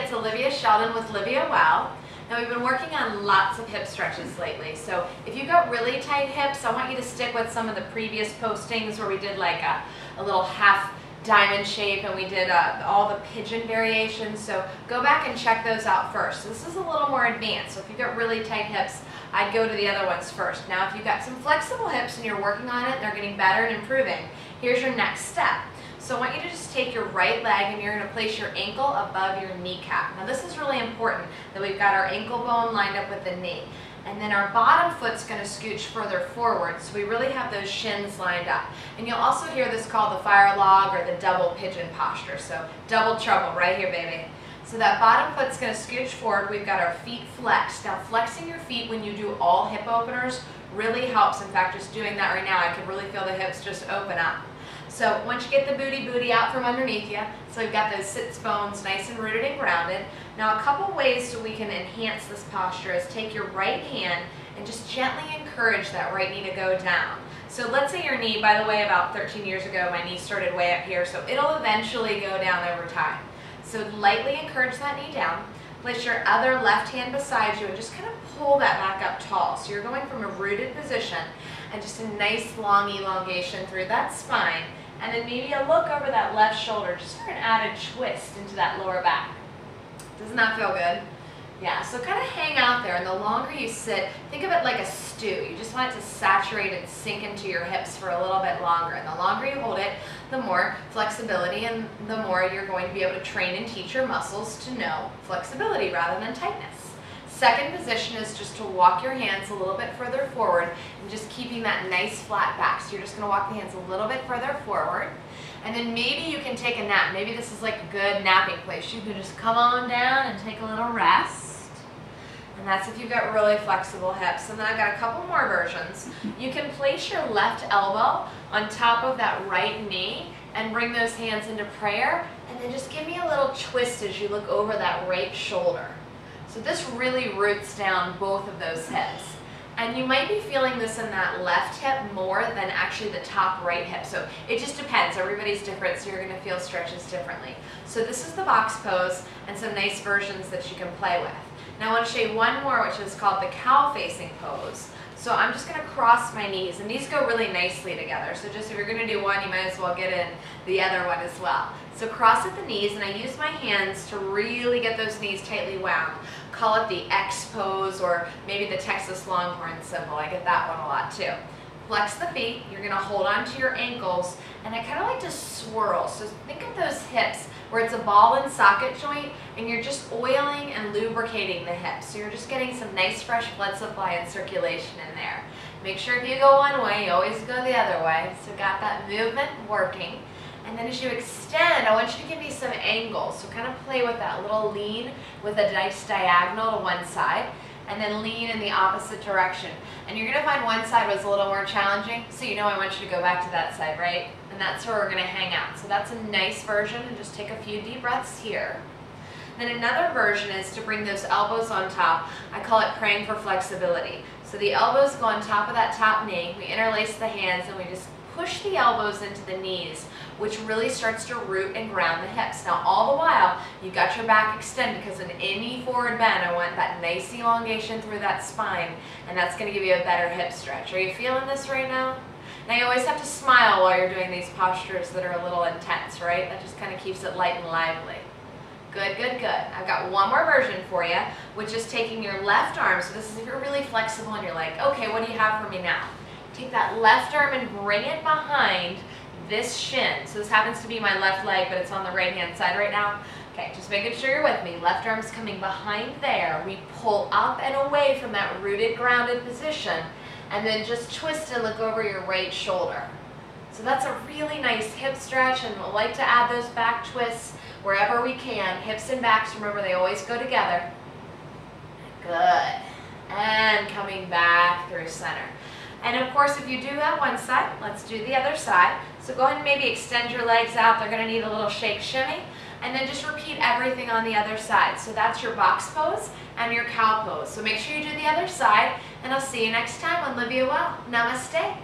it's Olivia Sheldon with LiviaWell. Now we've been working on lots of hip stretches lately, so if you've got really tight hips, I want you to stick with some of the previous postings where we did like a little half diamond shape and we did all the pigeon variations, so go back and check those out first. So this is a little more advanced, so if you've got really tight hips, I'd go to the other ones first. Now if you've got some flexible hips and you're working on it, they're getting better and improving, here's your next step. So I want you to just take your right leg and you're going to place your ankle above your kneecap. Now this is really important that we've got our ankle bone lined up with the knee. And then our bottom foot's going to scooch further forward, so we really have those shins lined up. And you'll also hear this called the fire log or the double pigeon posture. So double trouble right here, baby. So that bottom foot's going to scooch forward. We've got our feet flexed. Now flexing your feet when you do all hip openers really helps. In fact, just doing that right now, I can really feel the hips just open up. So once you get the booty out from underneath you, so we've got those sits bones nice and rooted and grounded. Now a couple ways so we can enhance this posture is take your right hand and just gently encourage that right knee to go down. So let's say your knee, by the way, about 13 years ago, my knee started way up here, so it'll eventually go down over time. So lightly encourage that knee down. Place your other left hand beside you and just kind of pull that back up tall. So you're going from a rooted position and just a nice long elongation through that spine. And then maybe a look over that left shoulder just for an added twist into that lower back. Doesn't that feel good? Yeah, so kind of hang out there, and the longer you sit, think of it like a stew. You just want it to saturate and sink into your hips for a little bit longer. And the longer you hold it, the more flexibility and the more you're going to be able to train and teach your muscles to know flexibility rather than tightness. Second position is just to walk your hands a little bit further forward and just keeping that nice flat back. So you're just going to walk the hands a little bit further forward. And then maybe you can take a nap. Maybe this is like a good napping place. You can just come on down and take a little rest. And that's if you've got really flexible hips. And then I've got a couple more versions. You can place your left elbow on top of that right knee and bring those hands into prayer. And then just give me a little twist as you look over that right shoulder. So this really roots down both of those hips. And you might be feeling this in that left hip more than actually the top right hip. So it just depends. Everybody's different, so you're going to feel stretches differently. So this is the box pose and some nice versions that you can play with. Now I want to show you one more, which is called the cow facing pose. So I'm just going to cross my knees, and these go really nicely together. So just if you're going to do one, you might as well get in the other one as well. So cross at the knees, and I use my hands to really get those knees tightly wound. Call it the X pose, or maybe the Texas Longhorn symbol. I get that one a lot too. Flex the feet. You're going to hold on to your ankles, and I kind of like to swirl. So think of those hips where it's a ball and socket joint, and you're just oiling and lubricating the hips. So you're just getting some nice fresh blood supply and circulation in there. Make sure if you go one way, you always go the other way. So got that movement working. And then as you extend, I want you to give me some angles. So kind of play with that little lean with a nice diagonal to one side, and then lean in the opposite direction. And you're going to find one side was a little more challenging, so you know I want you to go back to that side, right? And that's where we're going to hang out. So that's a nice version, and just take a few deep breaths here. Then another version is to bring those elbows on top. I call it praying for flexibility. So the elbows go on top of that top knee, we interlace the hands, and we just push the elbows into the knees, which really starts to root and ground the hips. Now all the while, you've got your back extended, because in any forward bend, I want that nice elongation through that spine, and that's going to give you a better hip stretch. Are you feeling this right now? Now you always have to smile while you're doing these postures that are a little intense, right? That just kind of keeps it light and lively. Good, good, good. I've got one more version for you, which is taking your left arm. So this is if you're really flexible and you're like, okay, what do you have for me now? Take that left arm and bring it behind this shin. So this happens to be my left leg, but it's on the right hand side right now. Okay, just making sure you're with me. Left arm's coming behind there. We pull up and away from that rooted, grounded position, and then just twist and look over your right shoulder. So that's a really nice hip stretch, and we'll like to add those back twists wherever we can. Hips and backs, remember, they always go together. Good. And coming back through center. And of course, if you do that one side, let's do the other side. So go ahead and maybe extend your legs out. They're going to need a little shake shimmy. And then just repeat everything on the other side. So that's your box pose and your cow pose. So make sure you do the other side, and I'll see you next time on LiviaWell. Namaste.